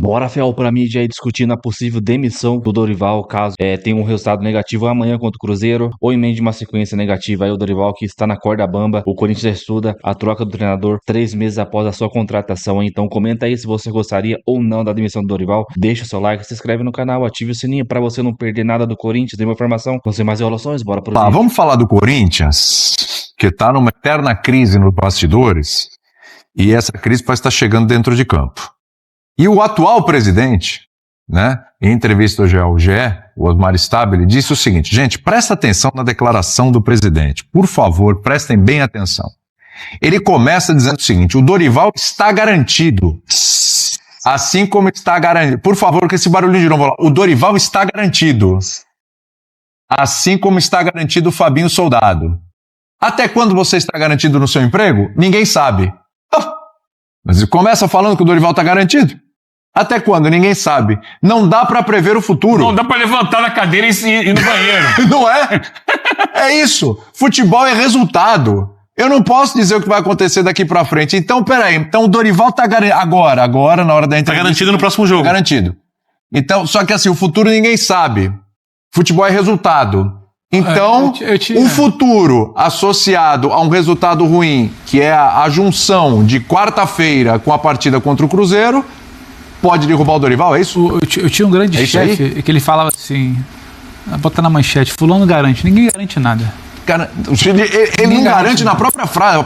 Bora, Fel, pra mídia aí discutindo a possível demissão do Dorival, caso tenha um resultado negativo amanhã contra o Cruzeiro, ou emende uma sequência negativa aí o Dorival, que está na corda bamba. O Corinthians estuda a troca do treinador 3 meses após a sua contratação. Então comenta aí se você gostaria ou não da demissão do Dorival, deixa o seu like, se inscreve no canal, ative o sininho pra você não perder nada do Corinthians. Tem uma informação, não sem mais enrolações, bora pro vídeo. Vamos falar do Corinthians, que tá numa eterna crise nos bastidores, e essa crise parece estar chegando dentro de campo. E o atual presidente, né, em entrevista hoje ao GE, o Osmar Stabile, disse o seguinte: gente, presta atenção na declaração do presidente, por favor, prestem bem atenção. Ele começa dizendo o seguinte: o Dorival está garantido, assim como está garantido, por favor, com esse barulhinho de novo lá, o Dorival está garantido, assim como está garantido o Fabinho Soldado. Até quando você está garantido no seu emprego? Ninguém sabe. Mas ele começa falando que o Dorival está garantido. Até quando? Ninguém sabe. Não dá para prever o futuro. Não dá para levantar da cadeira e ir no banheiro. Não é? É isso. Futebol é resultado. Eu não posso dizer o que vai acontecer daqui para frente. Então, peraí. Então o Dorival está garantido. Agora, na hora da entrevista. Está garantido no próximo jogo. Tá garantido. Então, só que assim, o futuro ninguém sabe. Futebol é resultado. Então, um futuro associado a um resultado ruim, que é a junção de quarta-feira com a partida contra o Cruzeiro, pode derrubar o Dorival, é isso? Eu tinha um grande chefe que ele falava assim, bota na manchete, fulano garante, ninguém garante nada. Cara, ele não garante na própria frase,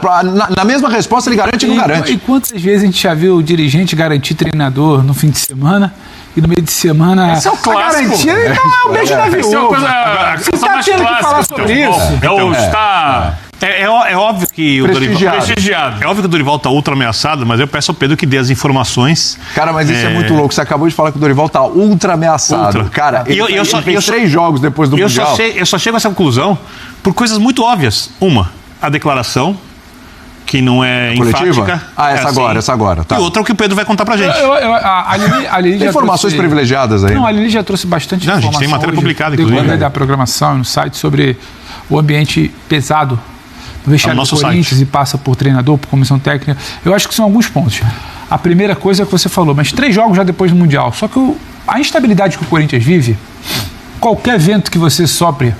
na mesma resposta ele garante e não garante. E quantas vezes a gente já viu o dirigente garantir treinador no fim de semana e no meio de semana... Esse é o clássico. Garantia, então é um beijo na viúva. Você tá tendo que falar sobre isso. É óbvio que o Dorival... Prestigiado. É óbvio que o Dorival tá ultra ameaçado, mas eu peço ao Pedro que dê as informações. Cara, mas isso é muito louco. Você acabou de falar que o Dorival tá ultra ameaçado. Cara, ele fez 3 jogos depois do Mundial. Eu só chego a essa conclusão por coisas muito óbvias. Uma, a declaração, que não é enfática. Essa agora. Tá. E outra é o que o Pedro vai contar pra gente. A Lili tem informações privilegiadas aí. Não, a Lili já trouxe bastante informação. A gente tem matéria publicada, inclusive. Da programação no site sobre o ambiente pesado do vestiário do Corinthians site. E passa por treinador, por comissão técnica. Eu acho que são alguns pontos. A primeira coisa é que você falou, mas 3 jogos já depois do Mundial. Só que a instabilidade que o Corinthians vive, qualquer vento que você sopre,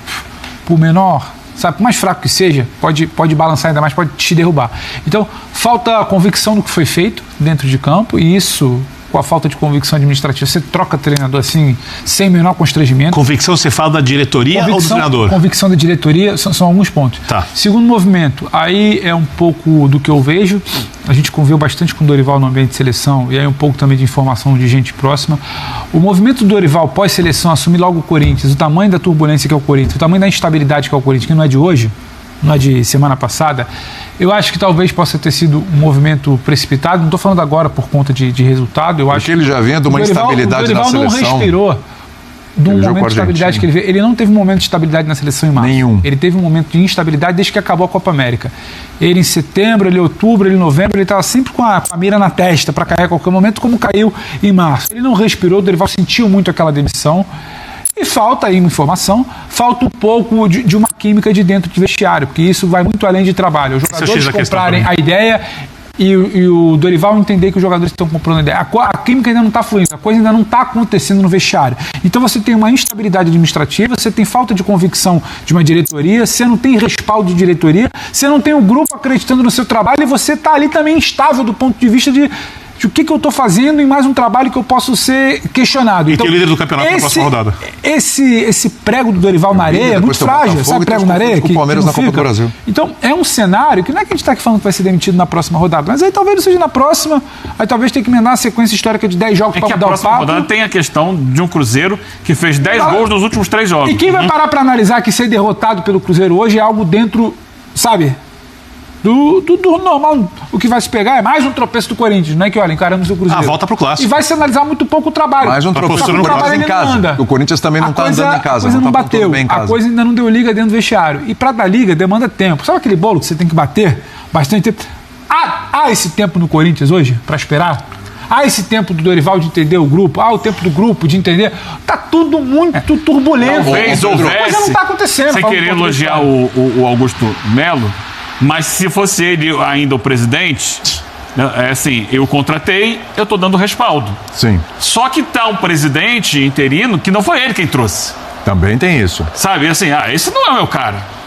por menor, sabe, por mais fraco que seja, pode balançar ainda mais, pode te derrubar. Então, falta convicção do que foi feito dentro de campo, e isso, com a falta de convicção administrativa, você troca treinador assim, sem menor constrangimento. Convicção, você fala da diretoria ou do treinador? Convicção da diretoria, são alguns pontos. Tá. Segundo movimento, aí é um pouco do que eu vejo, a gente conviveu bastante com o Dorival no ambiente de seleção, e aí um pouco também de informação de gente próxima. O movimento do Dorival pós-seleção, assumir logo o Corinthians, o tamanho da turbulência que é o Corinthians, o tamanho da instabilidade que é o Corinthians, que não é de hoje, não é de semana passada, eu acho que talvez possa ter sido um movimento precipitado. Não estou falando agora por conta de resultado. Eu acho que ele já vinha de uma instabilidade na seleção. O Dorival não respirou de um momento de estabilidade que ele veio. Ele não teve um momento de estabilidade na seleção em março. Nenhum. Ele teve um momento de instabilidade desde que acabou a Copa América. Ele em setembro, ele em outubro, ele em novembro, ele estava sempre com a mira na testa para cair a qualquer momento, como caiu em março. Ele não respirou, o Dorival sentiu muito aquela demissão. E falta aí uma informação, falta um pouco de uma química de dentro de vestiário, porque isso vai muito além de trabalho. Os jogadores comprarem a ideia e o Dorival entender que os jogadores estão comprando a ideia. A química ainda não está fluindo, a coisa ainda não está acontecendo no vestiário. Então você tem uma instabilidade administrativa, você tem falta de convicção de uma diretoria, você não tem respaldo de diretoria, você não tem o grupo acreditando no seu trabalho e você está ali também instável do ponto de vista de o que eu estou fazendo em mais um trabalho que eu posso ser questionado. E então, tem o líder do campeonato na próxima rodada. Esse prego do Dorival na areia é muito frágil, sabe, prego na areia? O Palmeiras na Copa do Brasil. Então, é um cenário que não é que a gente está aqui falando que vai ser demitido na próxima rodada, mas aí talvez não seja na próxima, aí talvez tenha que emendar a sequência histórica de 10 jogos para mudar o papo. A próxima rodada tem a questão de um Cruzeiro que fez 10 gols nos últimos 3 jogos. E quem vai parar para analisar que ser derrotado pelo Cruzeiro hoje é algo dentro, sabe, do normal. O que vai se pegar é mais um tropeço do Corinthians, não é que, olha, encaramos o Cruzeiro. Volta pro clássico. E vai se analisar muito pouco o trabalho. Mais um tropeço do Corinthians em casa. O Corinthians também não está andando em casa. A coisa não bateu, a coisa ainda não deu liga dentro do vestiário. E para dar liga demanda tempo. Sabe aquele bolo que você tem que bater bastante tempo? Há esse tempo no Corinthians hoje para esperar? Há esse tempo do Dorival de entender o grupo, há o tempo do grupo de entender. Tá tudo muito turbulento. Talvez houvesse, coisa não está acontecendo. Sem querer elogiar o Augusto Melo, mas se fosse ele ainda o presidente, É assim, eu contratei, eu tô dando respaldo. Sim. Só que tá um presidente interino que não foi ele quem trouxe. Também tem isso. Sabe, assim, esse não é o meu cara.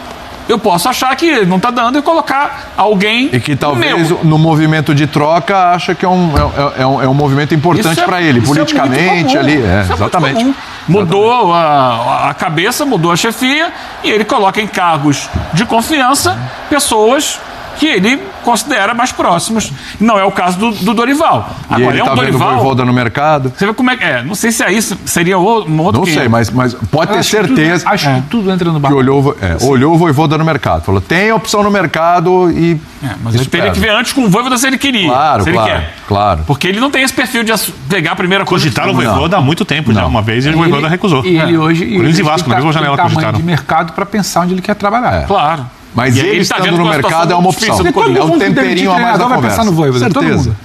Eu posso achar que ele não tá dando e colocar alguém E que talvez meu. no movimento de troca acha que é um movimento importante para ele, politicamente ali. Exatamente. Mudou a cabeça, mudou a chefia e ele coloca em cargos de confiança pessoas que ele considera mais próximos. Não é o caso do Dorival. E Agora ele é um tá vendo o Dorival. Voivoda no mercado. Você vê como é que é. Não sei se aí seria um outro. Não sei, mas pode ter certeza Acho que tudo entra no que barco. olhou o Voivoda no mercado. Falou, tem opção no mercado e... Mas ele teria que ver antes com o Voivoda se ele queria. Claro, se ele claro, quer. claro. Porque ele não tem esse perfil de pegar a primeira coisa. Cogitaram o Voivoda há muito tempo já. Uma vez e o Voivoda recusou. E ele hoje... Corinthians e Vasco, na mesma janela tamanho cogitaram. de mercado para pensar onde ele quer trabalhar. Claro. Mas E aí ele ele tá estando vendo no uma mercado situação é uma difícil opção. do Corinthians. É um Todo mundo que temperinho demitir a mais na treinador vai conversa. pensar no Voivoda, todo mundo.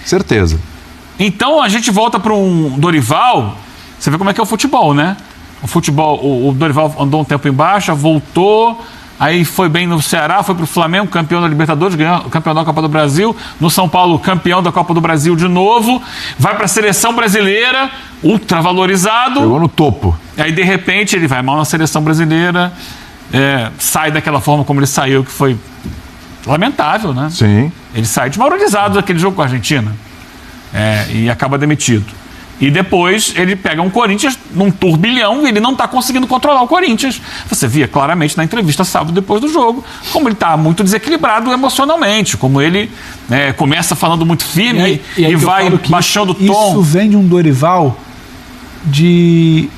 Certeza. Então a gente volta para um Dorival. Você vê como é que é o futebol, né? O futebol, o Dorival andou um tempo em baixa, voltou, aí foi bem no Ceará, foi pro Flamengo, campeão da Libertadores, ganhou campeão da Copa do Brasil, no São Paulo, campeão da Copa do Brasil de novo, vai para a seleção brasileira, ultra valorizado. Chegou no topo. Aí de repente ele vai mal na seleção brasileira, sai daquela forma como ele saiu, que foi lamentável, né? Sim. Ele sai desmoralizado daquele jogo com a Argentina e acaba demitido. E depois ele pega um Corinthians num turbilhão e ele não está conseguindo controlar o Corinthians. Você via claramente na entrevista sábado depois do jogo como ele está muito desequilibrado emocionalmente, como ele começa falando muito firme e vai baixando o tom. Isso vem de um Dorival de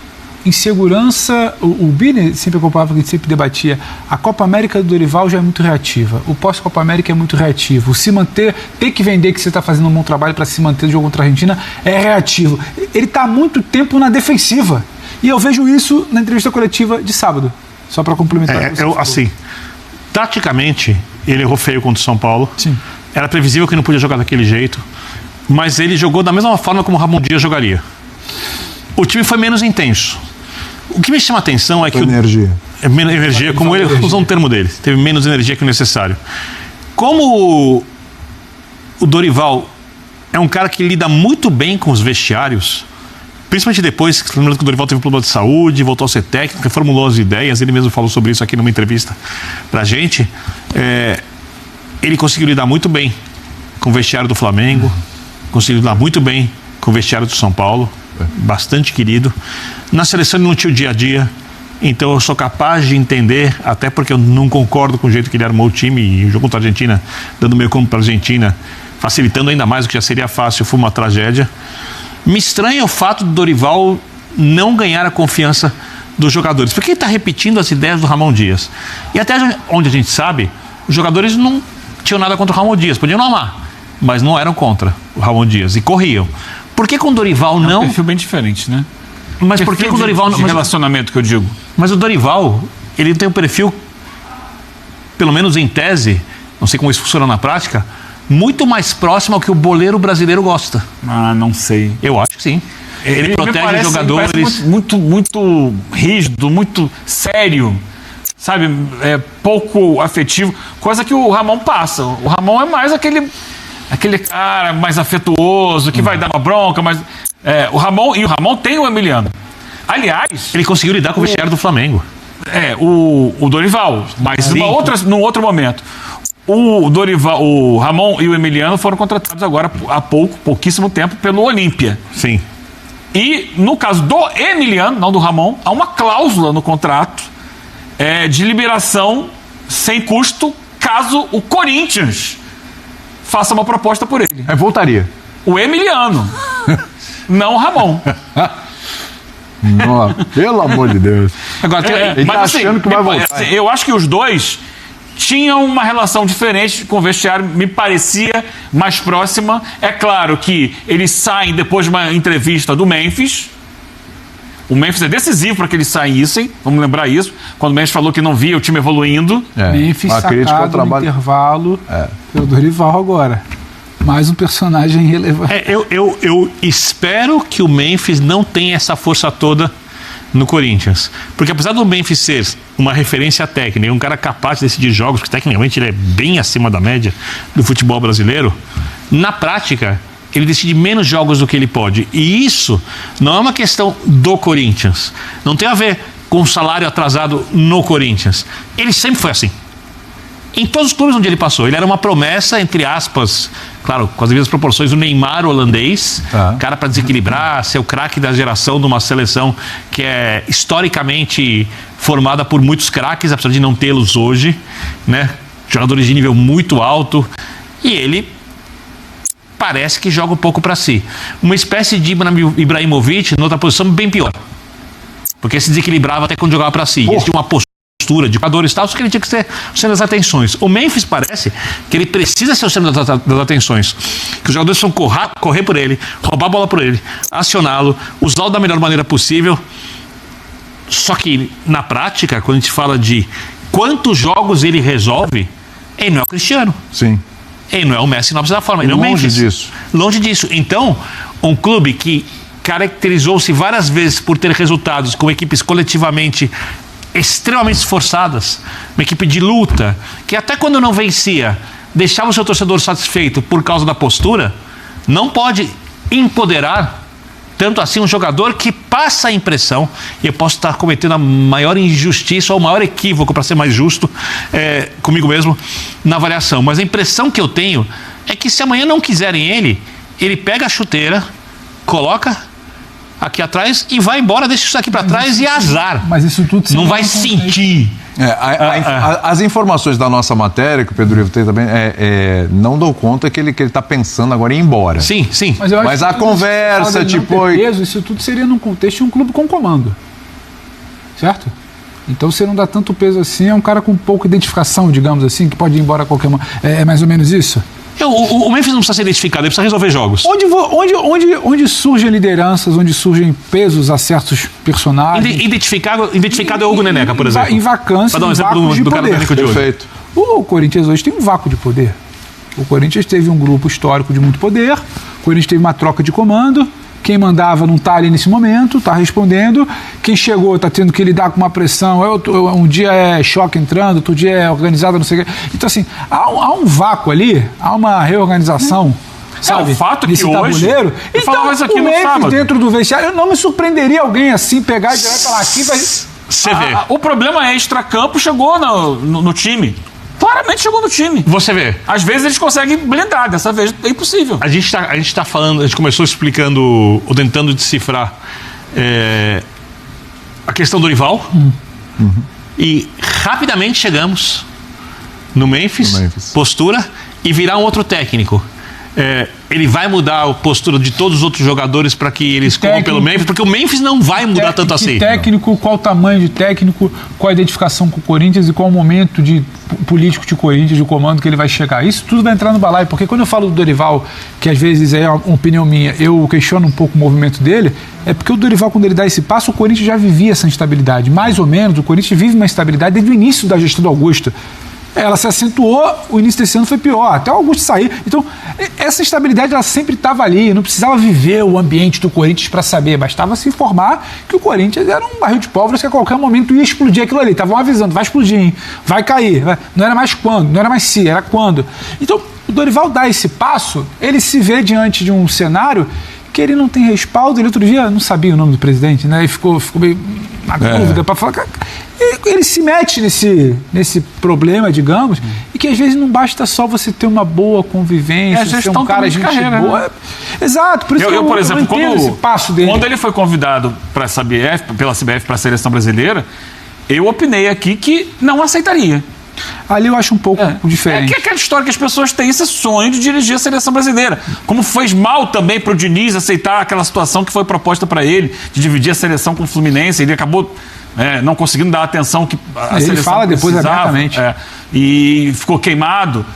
insegurança. O Bini sempre comparava, que a gente sempre debatia. A Copa América do Dorival já é muito reativa. O pós-Copa América é muito reativo. Se manter, ter que vender que você está fazendo um bom trabalho para se manter no jogo contra a Argentina é reativo. Ele está há muito tempo na defensiva. E eu vejo isso na entrevista coletiva de sábado. Só para complementar. Assim, taticamente, ele errou feio contra o São Paulo. Sim. Era previsível que não podia jogar daquele jeito. Mas ele jogou da mesma forma como o Ramon Dias jogaria. O time foi menos intenso. O que me chama a atenção é que Energia. Menos energia, como ele usou um termo dele. Teve menos energia que o necessário. Como o Dorival é um cara que lida muito bem com os vestiários, principalmente depois, lembrando que o Dorival teve um problema de saúde, voltou a ser técnico, reformulou as ideias, ele mesmo falou sobre isso aqui numa entrevista pra gente. Ele conseguiu lidar muito bem com o vestiário do Flamengo, conseguiu lidar muito bem com o vestiário do São Paulo, bastante querido. Na seleção ele não tinha o dia a dia, então eu sou capaz de entender, até porque eu não concordo com o jeito que ele armou o time, e o jogo contra a Argentina, dando meio campo para a Argentina, facilitando ainda mais o que já seria fácil, foi uma tragédia. Me estranha o fato do Dorival não ganhar a confiança dos jogadores, porque ele está repetindo as ideias do Ramon Dias. E até onde a gente sabe, os jogadores não tinham nada contra o Ramon Dias, podiam não amar, mas não eram contra o Ramon Dias e corriam. Por que com o Dorival não? É um perfil bem diferente, né? Mas por que com o Dorival não? De relacionamento que eu digo. Mas o Dorival, ele tem um perfil, pelo menos em tese, não sei como isso funciona na prática, muito mais próximo ao que o boleiro brasileiro gosta. Não sei. Eu acho que sim. Ele protege os jogadores. Parece muito rígido, muito sério. Sabe? Pouco afetivo. Coisa que o Ramon passa. O Ramon é mais aquele cara mais afetuoso, que vai dar uma bronca, mas... o Ramon tem o Emiliano. Aliás... Ele conseguiu lidar com o vestiário do Flamengo. O Dorival, mas num outro momento. O Dorival, o Ramon e o Emiliano foram contratados agora há pouquíssimo tempo pelo Olímpia. Sim. E no caso do Emiliano, não do Ramon, há uma cláusula no contrato de liberação sem custo caso o Corinthians faça uma proposta por ele. Voltaria. O Emiliano, não o Ramon. Nossa, pelo amor de Deus. Agora, ele tá achando que vai voltar. Eu acho que os dois tinham uma relação diferente com o vestiário, me parecia mais próxima. É claro que eles saem depois de uma entrevista do Memphis. O Memphis é decisivo para que eles saíssem, vamos lembrar isso, quando o Memphis falou que não via o time evoluindo. Memphis sacado no intervalo pelo Dorival agora. Mais um personagem relevante. Eu espero que o Memphis não tenha essa força toda no Corinthians. Porque apesar do Memphis ser uma referência técnica, um cara capaz de decidir jogos, que tecnicamente ele é bem acima da média do futebol brasileiro, na prática ele decide menos jogos do que ele pode. E isso não é uma questão do Corinthians. Não tem a ver com o salário atrasado no Corinthians. Ele sempre foi assim. Em todos os clubes onde ele passou. Ele era uma promessa, entre aspas, claro, com as devidas proporções, o Neymar holandês, cara para desequilibrar, ser o craque da geração de uma seleção que é historicamente formada por muitos craques, apesar de não tê-los hoje, né? Jogadores de nível muito alto. E ele parece que joga um pouco para si. Uma espécie de Ibrahimovic, noutra posição, bem pior. Porque se desequilibrava até quando jogava para si. Ele tinha uma postura de jogadores e tal, só que ele tinha que ser o centro das atenções. O Memphis parece que ele precisa ser o centro das atenções. Que os jogadores vão correr por ele, roubar a bola por ele, acioná-lo, usá-lo da melhor maneira possível. Só que, na prática, quando a gente fala de quantos jogos ele resolve, ele não é o Cristiano. Sim. Ele não é o Messi na da forma, ele não é o Longe Memphis. disso. Longe disso. Então, um clube que caracterizou-se várias vezes por ter resultados com equipes coletivamente extremamente esforçadas, uma equipe de luta, que até quando não vencia, deixava o seu torcedor satisfeito por causa da postura, não pode empoderar tanto assim um jogador que passa a impressão, e eu posso estar cometendo a maior injustiça ou o maior equívoco, para ser mais justo comigo mesmo, na avaliação. Mas a impressão que eu tenho é que se amanhã não quiserem ele pega a chuteira, coloca aqui atrás e vai embora, deixa isso aqui para trás e azar. Mas isso tudo não vai sentir. As informações da nossa matéria, que o Pedro Ivo tem também, não dão conta que ele está pensando agora em ir embora. Sim. Mas a conversa, peso, isso tudo seria num contexto de um clube com comando. Certo? Então você não dá tanto peso assim, é um cara com pouca identificação, digamos assim, que pode ir embora a qualquer momento. É mais ou menos isso? O Memphis não precisa ser identificado, ele precisa resolver jogos. Onde surgem lideranças, onde surgem pesos a certos personagens. Identificado é o Hugo Neneca, por exemplo. Em vacância, para dar um exemplo do cara do de hoje. Perfeito. O Corinthians hoje tem um vácuo de poder. O Corinthians teve um grupo histórico de muito poder, o Corinthians teve uma troca de comando, quem mandava não está ali nesse momento, está respondendo, quem chegou está tendo que lidar com uma pressão, um dia é choque entrando, outro dia é organizado, não sei o quê. Então assim, há um vácuo ali, há uma reorganização. Sabe, o fato nesse que tabuleiro. Hoje, eu falava isso aqui o no sábado. Dentro do vestiário, eu não me surpreenderia alguém assim pegar e direto lá aqui. Você vê. O problema é extracampo chegou no time. Claramente chegou no time. Você vê. Às vezes eles conseguem blindar, dessa vez é impossível. A gente tá falando, a gente começou explicando, ou tentando decifrar a questão do Dorival. E rapidamente chegamos no Memphis, postura, e virar um outro técnico. Ele vai mudar a postura de todos os outros jogadores para que eles corram pelo Memphis, porque o Memphis não vai mudar tanto assim. Técnico, qual o tamanho de técnico, qual a identificação com o Corinthians e qual o momento político de Corinthians, de comando que ele vai chegar. Isso tudo vai entrar no balaio, porque quando eu falo do Dorival, que às vezes é uma opinião minha, eu questiono um pouco o movimento dele, é porque o Dorival, quando ele dá esse passo, o Corinthians já vivia essa instabilidade. Mais ou menos, o Corinthians vive uma instabilidade desde o início da gestão do Augusto. Ela se acentuou, o início desse ano foi pior, até o Augusto sair. Então, essa instabilidade ela sempre estava ali, não precisava viver o ambiente do Corinthians para saber, bastava se informar que o Corinthians era um barril de pólvora que a qualquer momento ia explodir aquilo ali. Estavam avisando, vai explodir, hein? Vai cair. Não era mais quando, não era mais se, era quando. Então, o Dorival dá esse passo, ele se vê diante de um cenário que ele não tem respaldo. Ele outro dia não sabia o nome do presidente, né? E ficou meio na dúvida para falar. Ele se mete nesse problema, digamos, e que às vezes não basta só você ter uma boa convivência, ser um cara de carreira, boa. Né? Exato, por isso por exemplo, esse passo dele. Quando ele foi convidado pela CBF para a seleção brasileira, eu opinei aqui que não aceitaria. Ali eu acho um pouco diferente. É que aquela história que as pessoas têm esse sonho de dirigir a seleção brasileira. Como fez mal também para o Diniz aceitar aquela situação que foi proposta para ele, de dividir a seleção com o Fluminense. Ele acabou não conseguindo dar a atenção que a ele seleção fala depois precisava, abertamente. E ficou queimado.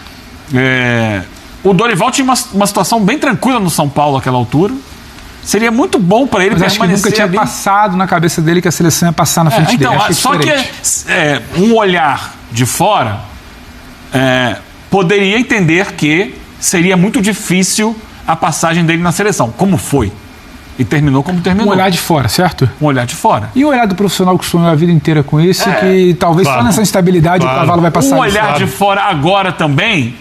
O Dorival tinha uma situação bem tranquila no São Paulo naquela altura. Seria muito bom para ele permanecer ali. Acho que nunca tinha passado na cabeça dele que a seleção ia passar na frente dele. Acho só que um olhar de fora poderia entender que seria muito difícil a passagem dele na seleção, como foi. e terminou como terminou. Um olhar de fora, certo? Um olhar de fora. E o olhar do profissional que sonhou a vida inteira com isso, que talvez claro. só nessa instabilidade o cavalo vai passar. Um olhar claro. de fora agora também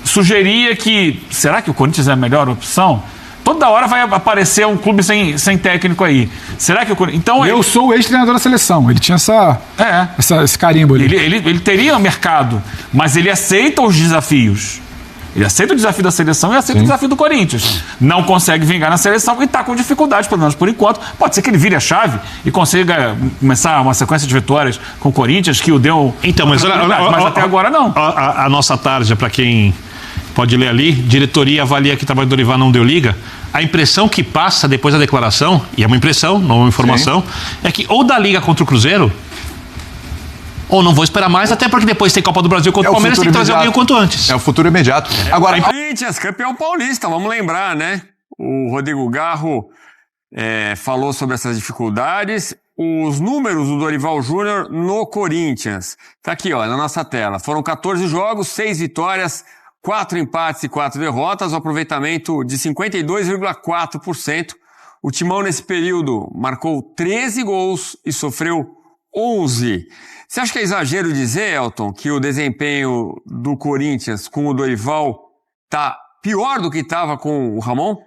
sugeria que... Será que o Corinthians é a melhor opção? Toda hora vai aparecer um clube sem técnico aí. Será que o Corinthians... Então, Eu sou o ex-treinador da seleção. Ele tinha esse carimbo ali. ele teria mercado, mas ele aceita os desafios. Ele aceita o desafio da seleção e aceita o desafio do Corinthians. Não consegue vingar na seleção e está com dificuldade, pelo menos por enquanto. Pode ser que ele vire a chave e consiga começar uma sequência de vitórias com o Corinthians que o deu... Então, mas até agora não. A nossa tarja, para quem pode ler ali, diretoria avalia que o trabalho do Dorival não deu liga. A impressão que passa depois da declaração, e é uma impressão, não uma informação, é que ou dá liga contra o Cruzeiro, ou não vou esperar mais, até porque depois tem Copa do Brasil contra o Palmeiras, tem que trazer alguém o quanto antes. É o futuro imediato. Agora, Corinthians, campeão paulista, vamos lembrar, né? O Rodrigo Garro falou sobre essas dificuldades. Os números do Dorival Júnior no Corinthians. Tá aqui, ó, na nossa tela. Foram 14 jogos, 6 vitórias, 4 empates e 4 derrotas, o aproveitamento de 52,4%. O Timão, nesse período, marcou 13 gols e sofreu 11. Você acha que é exagero dizer, Elton, que o desempenho do Corinthians com o Dorival tá pior do que estava com o Ramon?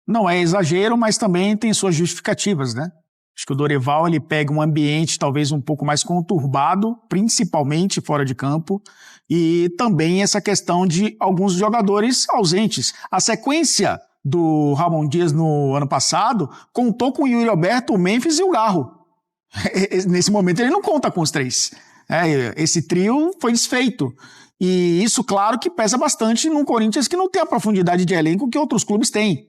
Não é exagero, mas também tem suas justificativas, né? Acho que o Dorival ele pega um ambiente talvez um pouco mais conturbado, principalmente fora de campo, e também essa questão de alguns jogadores ausentes. A sequência do Ramon Dias no ano passado contou com o Yuri Alberto, o Memphis e o Garro. Nesse momento ele não conta com os três. Esse trio foi desfeito. E isso, claro, que pesa bastante num Corinthians que não tem a profundidade de elenco que outros clubes têm.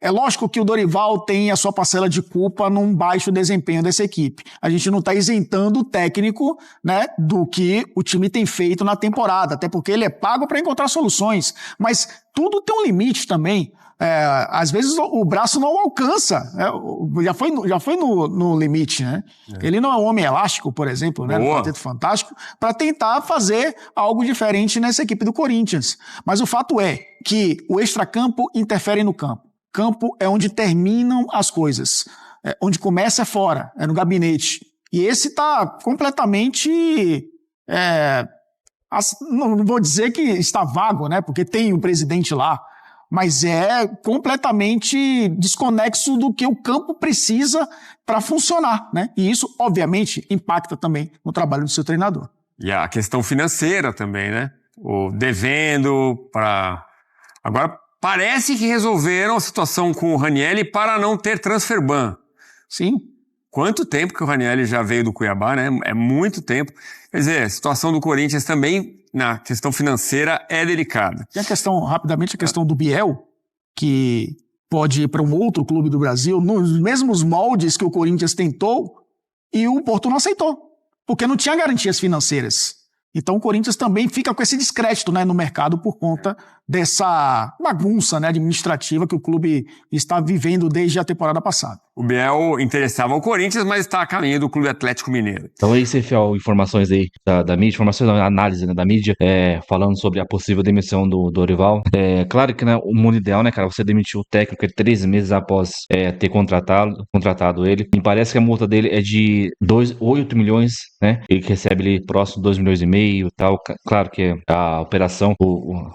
É lógico que o Dorival tem a sua parcela de culpa num baixo desempenho dessa equipe. A gente não está isentando o técnico, né, do que o time tem feito na temporada, até porque ele é pago para encontrar soluções. Mas tudo tem um limite também. Às vezes o braço não alcança, já foi no limite, né? Ele não é um homem elástico, por exemplo, né, no Quarteto Fantástico, para tentar fazer algo diferente nessa equipe do Corinthians. Mas o fato é que o extracampo interfere no campo. Campo é onde terminam as coisas. Onde começa é fora, é no gabinete. E esse está completamente... não vou dizer que está vago, né? Porque tem um presidente lá, mas é completamente desconexo do que o campo precisa para funcionar, né? E isso, obviamente, impacta também no trabalho do seu treinador. E a questão financeira também, né? O devendo para... Agora... Parece que resolveram a situação com o Ranieri para não ter transfer ban. Sim. Quanto tempo que o Ranieri já veio do Cuiabá, né? É muito tempo. Quer dizer, a situação do Corinthians também, na questão financeira, é delicada. E rapidamente, a questão do Biel, que pode ir para um outro clube do Brasil, nos mesmos moldes que o Corinthians tentou, e o Porto não aceitou, porque não tinha garantias financeiras. Então o Corinthians também fica com esse descrédito, né, no mercado por conta dessa bagunça, né, administrativa que o clube está vivendo desde a temporada passada. O Biel interessava ao Corinthians, mas está a caminho do Clube Atlético Mineiro. Então aí você fiel informações aí da mídia, informações da análise, né, da mídia, falando sobre a possível demissão do Dorival. Claro que, né, o mundo ideal, né, cara, você demitiu o técnico 3 meses após ter contratado ele. Me parece que a multa dele é de 8 milhões, né? Ele recebe ali próximo de 2,5 milhões e tal. Claro que a operação,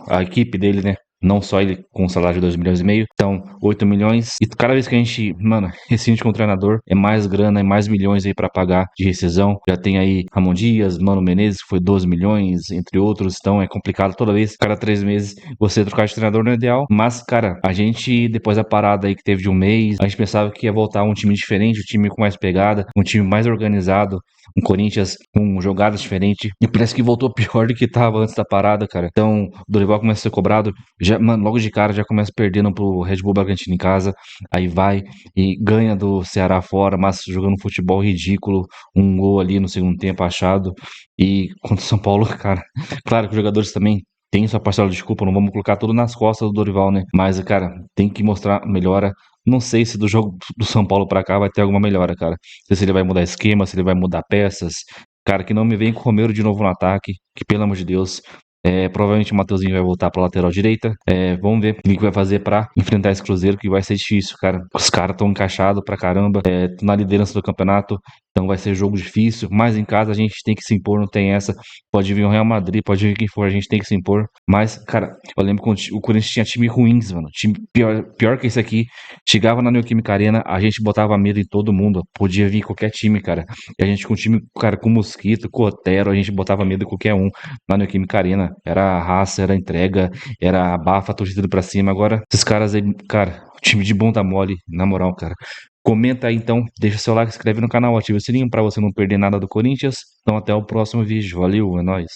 a equipe dele, né? Não só ele com um salário de 2,5 milhões, então 8 milhões. E cada vez que a gente, rescinde com o treinador, é mais grana, é mais milhões aí pra pagar de rescisão. Já tem aí Ramon Dias, Mano Menezes, que foi 12 milhões, entre outros. Então é complicado toda vez, cada 3 meses, você trocar de treinador não é ideal. Mas, cara, a gente, depois da parada aí que teve de um mês, a gente pensava que ia voltar um time diferente, um time com mais pegada, um time mais organizado, um Corinthians com jogadas diferentes. E parece que voltou pior do que tava antes da parada, cara. Então, o Dorival começa a ser cobrado. Logo de cara já começa perdendo pro Red Bull Bragantino em casa, aí vai e ganha do Ceará fora, mas jogando futebol ridículo, um gol ali no segundo tempo achado, e contra o São Paulo, cara, claro que os jogadores também têm sua parcela de culpa, não vamos colocar tudo nas costas do Dorival, né, mas, cara, tem que mostrar melhora. Não sei se do jogo do São Paulo pra cá vai ter alguma melhora, cara, não sei se ele vai mudar esquema, se ele vai mudar peças, cara, que não me vem com o Romero de novo no ataque, que pelo amor de Deus, Provavelmente o Mateuzinho vai voltar pra lateral direita. Vamos ver o que vai fazer pra enfrentar esse Cruzeiro, que vai ser difícil, cara. Os caras estão encaixados pra caramba, na liderança do campeonato. Então vai ser jogo difícil, mas em casa a gente tem que se impor, não tem essa. Pode vir o Real Madrid, pode vir quem for, a gente tem que se impor. Mas, cara, eu lembro quando o Corinthians tinha time ruins, mano. Time pior que esse aqui. Chegava na Neoquímica Arena, a gente botava medo em todo mundo. Podia vir qualquer time, cara. E a gente com time, cara, com Mosquito, com Otero, a gente botava medo em qualquer um na Neoquímica Arena. Era raça, era entrega, era abafa, torcida pra cima. Agora, esses caras aí, cara, time de bunda mole, na moral, cara. Comenta aí então, deixa seu like, se inscreve no canal, ativa o sininho pra você não perder nada do Corinthians. Então até o próximo vídeo, valeu, é nóis.